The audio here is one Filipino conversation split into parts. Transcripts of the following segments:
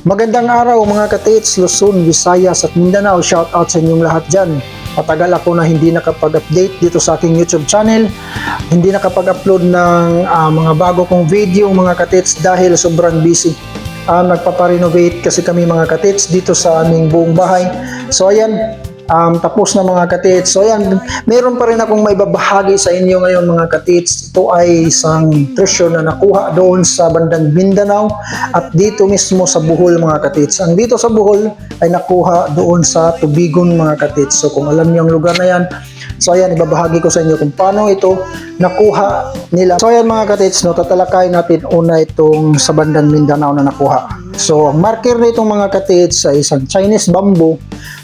Magandang araw mga katits, Luzon, Visayas at Mindanao. Shout out sa inyong lahat dyan. Matagal ako na hindi nakapag-update dito sa aking YouTube channel. Hindi nakapag-upload ng mga bago kong video mga katits dahil sobrang busy. Nagpaparenovate kasi kami mga katits dito sa aming buong bahay. So ayan, tapos na mga katits. So ayan, meron pa rin akong may babahagi sa inyo ngayon mga katits. Ito ay isang treasure na nakuha doon sa bandang Mindanao at dito mismo sa Bohol mga katits. Ang dito sa Bohol ay nakuha doon sa Tubigon mga katits. So kung alam niyo ang lugar na yan, so ayan, ibabahagi ko sa inyo kung paano ito nakuha nila. So ayan mga katits, no, tatalakay natin una itong sa bandang Mindanao na nakuha. So ang marker na itong mga katits ay isang Chinese bamboo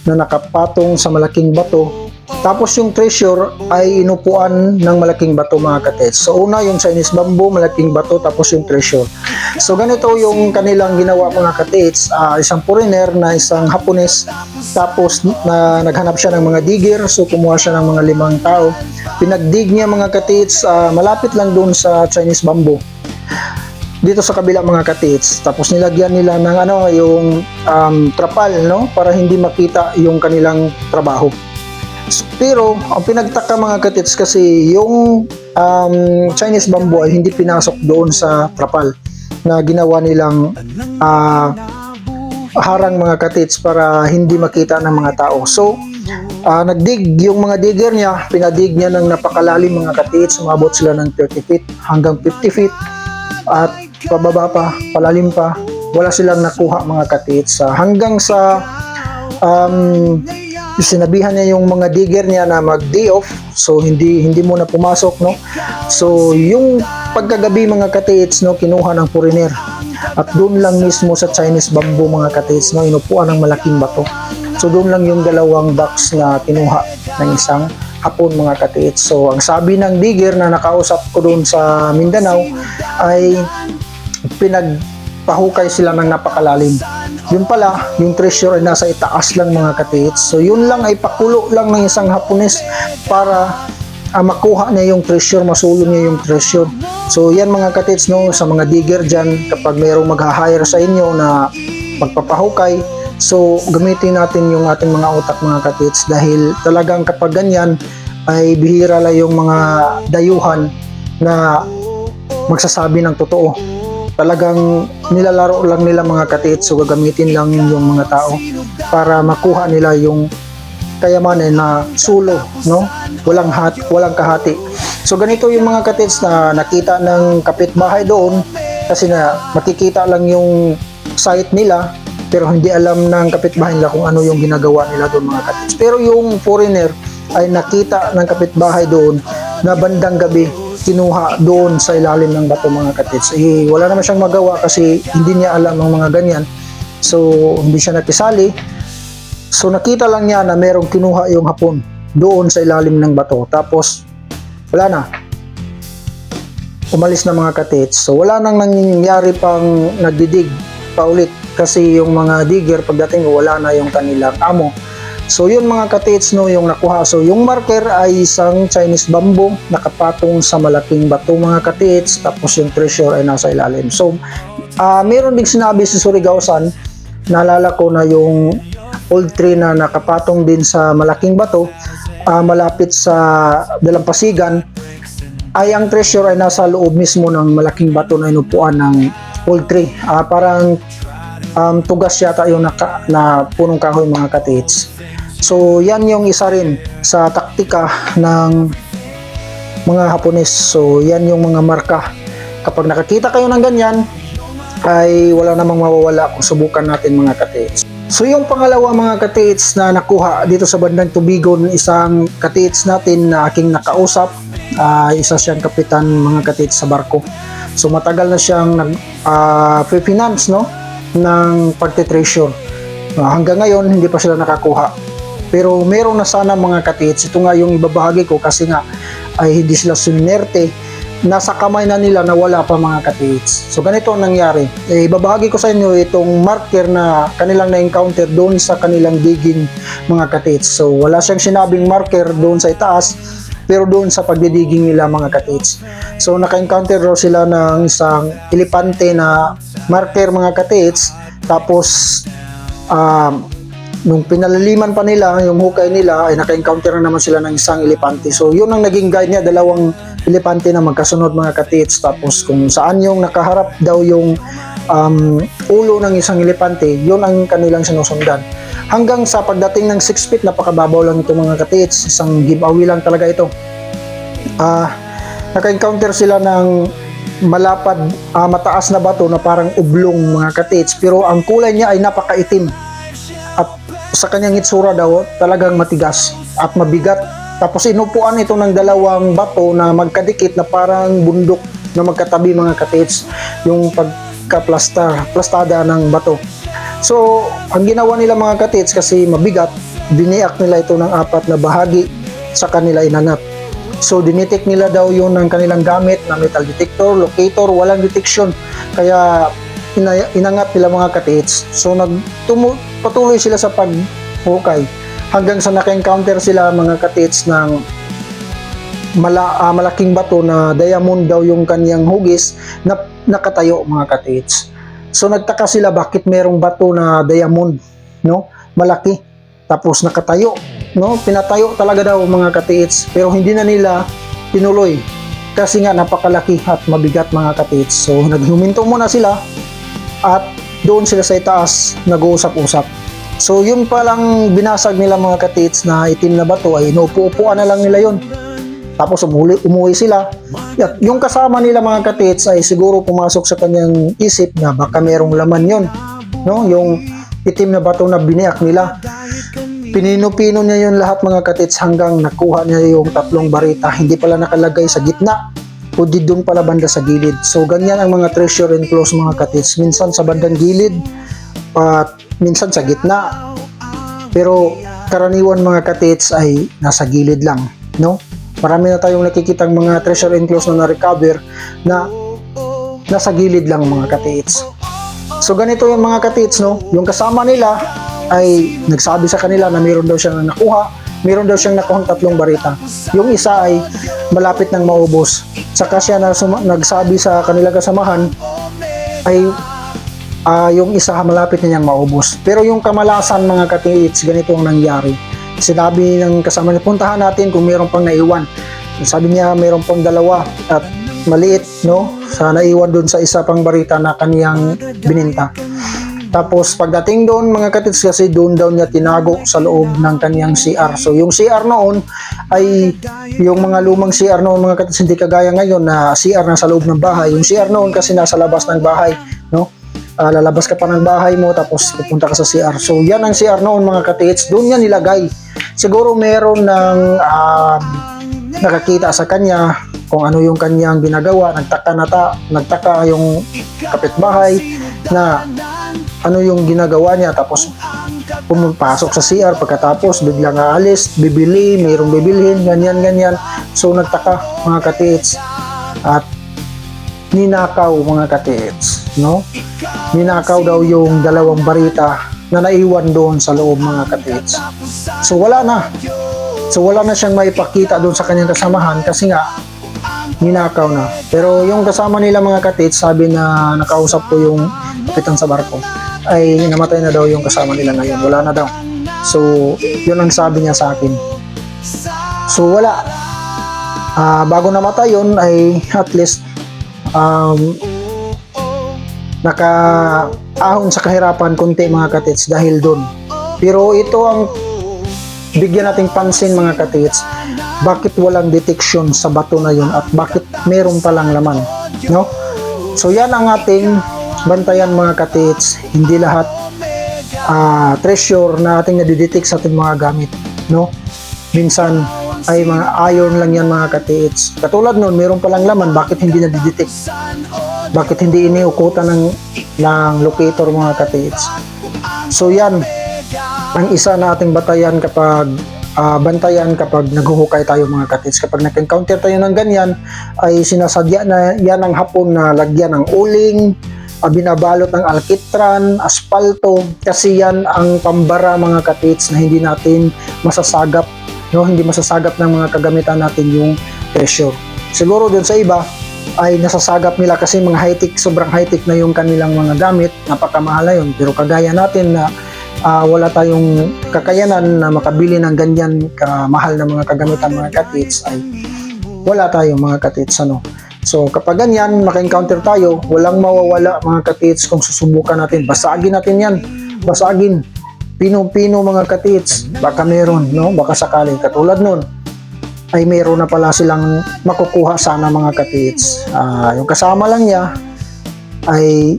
na nakapatong sa malaking bato. Tapos yung treasure ay inupuan ng malaking bato mga katits. So una yung Chinese bamboo, malaking bato, tapos yung treasure. So ganito yung kanilang ginawa mga katits. Isang foreigner na isang Hapones. Tapos naghanap siya ng mga digger. So kumuha siya ng mga 5 tao. Pinagdig niya mga katits, malapit lang doon sa Chinese bamboo. Dito sa kabila mga katits, tapos nilagyan nila ng yung trapal, no, para hindi makita yung kanilang trabaho. Pero ang pinagtaka mga katits kasi yung Chinese bamboo ay hindi pinasok doon sa trapal na ginawa nilang harang mga katits para hindi makita ng mga tao. So nagdig yung mga digger niya, pinadig niya ng napakalalim mga katits, umabot sila ng 30 feet hanggang 50 feet at pababa pa, palalim pa, wala silang nakuha mga katits. Hanggang sa sinabihan niya yung mga digger niya na mag-day off, so hindi muna pumasok, no. So yung pagkagabi mga katits, no, kinuha ng foreigner at doon lang mismo sa Chinese bamboo mga katits, no, inupuan ng malaking bato. So doon lang yung 2 box na kinuha ng isang Hapon mga katits. So ang sabi ng digger na nakausap ko doon sa Mindanao ay pinagpahukay sila ng napakalalim. Yun pala, yung treasure ay nasa itaas lang mga katits. So yun lang ay pakulo lang ng isang Hapones para makuha niya yung treasure, masulong niya yung treasure. So yan mga katits, no, sa mga digger dyan, kapag mayroong mag-hire sa inyo na magpapahukay, so gamitin natin yung ating mga utak mga katits dahil talagang kapag ganyan ay bihira lang yung mga dayuhan na magsasabi ng totoo. Talagang nilalaro lang nila mga katits, so gagamitin lang yung mga tao para makuha nila yung kayamanan na sulo, no? Walang kahati. So ganito yung mga katits na nakita ng kapitbahay doon kasi na makikita lang yung site nila pero hindi alam ng kapitbahay nila kung ano yung ginagawa nila doon mga katits. Pero yung foreigner ay nakita ng kapitbahay doon na bandang gabi kinuha doon sa ilalim ng bato mga katits. Wala naman siyang magawa kasi hindi niya alam ang mga ganyan. So hindi siya nakisali. So nakita lang niya na merong kinuha yung Hapon doon sa ilalim ng bato. Tapos wala na. Umalis na mga katits. So wala nang nangyari pang nagdidig paulit kasi yung mga digger pagdating wala na yung kanilang amo. So yun mga katits, no, yung nakuha. So yung marker ay isang Chinese bamboo nakapatong sa malaking bato mga katits, tapos yung treasure ay nasa ilalim. So meron ding sinabi si Surigao-san, naalala ko na yung old tree na nakapatong din sa malaking bato malapit sa dalampasigan ay ang treasure ay nasa loob mismo ng malaking bato na inupuan ng old tree. Parang tugas yata yung na punong kahoy mga katits. So yan yung isa rin sa taktika ng mga Hapones. So yan yung mga marka. Kapag nakakita kayo ng ganyan ay wala namang mawawala kung subukan natin mga katits. So yung pangalawa mga katits na nakuha dito sa bandang Tubigon, isang katits natin na aking nakausap, isa siyang kapitan mga katits sa barko. So matagal na siyang nag-finance, no, ng pagte-treasure. Hanggang ngayon hindi pa sila nakakuha. Pero meron na sana mga katits. Ito nga yung ibabahagi ko kasi nga ay hindi sila suminerte. Nasa kamay na nila na wala pa mga katits. So ganito ang nangyari. Ibabahagi ko sa inyo itong marker na kanilang na-encounter doon sa kanilang digging mga katits. So wala siyang sinabing marker doon sa itaas, pero doon sa pagdidiging nila mga katits. So naka-encounter raw sila ng isang elepante na marker mga katits Tapos nung pinaliliman pa nila yung hukay nila ay naka-encounter na naman sila ng isang elepante. So yun ang naging guide niya, dalawang elepante na magkasunod mga katits. Tapos kung saan yung nakaharap daw yung ulo ng isang elepante, yun ang kanilang sinusundan. Hanggang sa pagdating ng 6 feet, napakababaw lang ito mga katits. Isang giveaway lang talaga ito. Naka-encounter sila ng malapad, mataas na bato na parang ublong mga katits. Pero ang kulay niya ay napakaitim. At sa kanyang itsura daw, talagang matigas at mabigat. Tapos inupuan ito ng dalawang bato na magkadikit na parang bundok na magkatabi mga katits. Yung plastada ng bato. So, ang ginawa nila mga katits kasi mabigat, diniak nila ito ng 4 na bahagi sa kanila inangat. So, dinitek nila daw yun ng kanilang gamit na metal detector, locator, walang detection. Kaya, inangat nila mga katits. So, patuloy sila sa paghukay hanggang sa naka-encounter sila mga katits ng malaking bato na diamond daw yung kanyang hugis na nakatayo mga katits. So nagtaka sila bakit merong bato na diamond, no? Malaki. Tapos nakatayo, no? Pinatayo talaga daw mga katits, pero hindi na nila tinuloy kasi nga napakalaki at mabigat mga katits. So naghuminto muna sila at doon sila sa itaas nag-uusap-usap. So yun palang binasag nila mga katits na itim na bato ay inuupo-upuan na lang nila yun. Tapos umuwi sila. At yung kasama nila mga katits ay siguro pumasok sa kanyang isip na baka merong laman yon, no? Yung itim na bato na biniyak nila. Pinino-pino niya yun lahat mga katits hanggang nakuha niya yung 3 barita. Hindi pala nakalagay sa gitna, kundi doon pala banda sa gilid. So ganyan ang mga treasure enclosed mga katits. Minsan sa bandang gilid at minsan sa gitna. Pero karaniwan mga katits ay nasa gilid lang, no? Marami na tayong nakikitang mga treasure enclosed na na-recover na nasa gilid lang mga katits. So ganito yung mga katits, no? Yung kasama nila ay nagsabi sa kanila na meron daw siyang nakuha, meron daw siyang nakuhang 3 barita. Yung isa ay malapit nang maubos. Saka siya nagsabi sa kanilang kasamahan ay yung isa malapit na niyang maubos. Pero yung kamalasan mga katits, ganito ang nangyari. Sinabi ng kasama niya, puntahan natin kung mayroon pang naiwan. Sabi niya, mayroon pang 2 at maliit, no? Sa naiwan doon sa isa pang barita na kaniyang bininta. Tapos pagdating doon mga katits kasi doon daw niya tinago sa loob ng kaniyang CR. So yung CR noon ay yung mga lumang CR noon mga katits, hindi kagaya ngayon na CR na sa loob ng bahay. Yung CR noon kasi nasa labas ng bahay, no? Lalabas ka pa ng bahay mo tapos pupunta ka sa CR. So yan ang CR noon mga katits, doon niya nilagay. Siguro meron ng nakakita sa kanya kung ano yung kanyang ginagawa. Nagtaka yung kapitbahay na ano yung ginagawa niya. Tapos pumapasok sa CR, pagkatapos biglang aalis, bibili, mayroong bibilhin, ganyan. So nagtaka mga katits at ninakaw mga katits, no? Ninakaw daw yung 2 barita na naiwan doon sa loob mga katits. So wala na siyang maipakita doon sa kanyang kasamahan kasi nga ninakaw na. Pero yung kasama nila mga katits, sabi na nakausap ko yung kapitan sa barko, ay namatay na daw yung kasama nila ngayon. Wala na daw. So yun ang sabi niya sa akin. So wala. Bago namatay yun ay at least nakaahon sa kahirapan konti mga katits dahil doon. Pero ito ang bigyan nating pansin mga katits, bakit walang detection sa bato na yun at bakit meron palang laman, no? So yan ang ating bantayan mga katits. Hindi lahat treasure na ating nadidetect sa ating mga gamit, no? Minsan ay mga iron lang yan mga katits. Katulad nun, meron palang laman, bakit hindi nadidetect? Bakit hindi iniukutan ng locator mga katits? So yan ang isa na ating bantayan kapag naghuhukay tayo mga katits. Kapag nag-encounter tayo ng ganyan, ay sinasadya na yan ng hapon na lagyan ng uling, binabalot ng alkitran, aspalto, kasi yan ang pambara mga katits na hindi natin masasagap, no? Hindi masasagap ng mga kagamitan natin yung treasure. Siguro dun sa iba, ay nasasagap nila kasi mga high-tech, sobrang high-tech na yung kanilang mga gamit, napakamahal na yun. Pero kagaya natin na wala tayong kakayanan na makabili ng ganyan kamahal na mga kagamitan mga katits, ay wala tayong mga katits ano. So kapag ganyan, maka-encounter tayo, walang mawawala mga katits kung susubukan natin. Basagin natin yan, basagin. Pino-pino mga katits, baka meron, no? Baka sakali, katulad nun, ay meron na pala silang makukuha sana mga katits. Yung kasama lang niya ay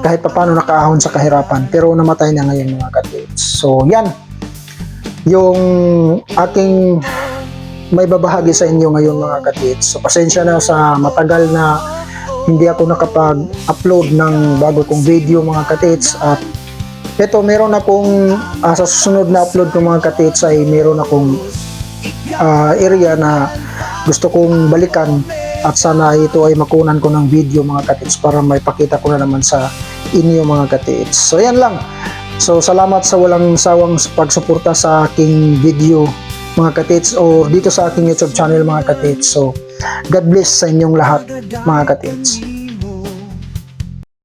kahit paano nakaahon sa kahirapan, pero namatay na ngayon mga katits. So yan, yung aking may babahagi sa inyo ngayon mga katits. So pasensya na sa matagal na hindi ako nakapag-upload ng bago kong video mga katits. At ito, meron akong sa susunod na upload ko mga katits ay meron akong area na gusto kong balikan, at sana ito ay makunan ko ng video mga katits para may pakita ko na naman sa inyo mga katits. So yan lang. So salamat sa walang sawang pagsuporta sa aking video mga katits, o dito sa aking YouTube channel mga katits. So God bless sa inyong lahat mga katits.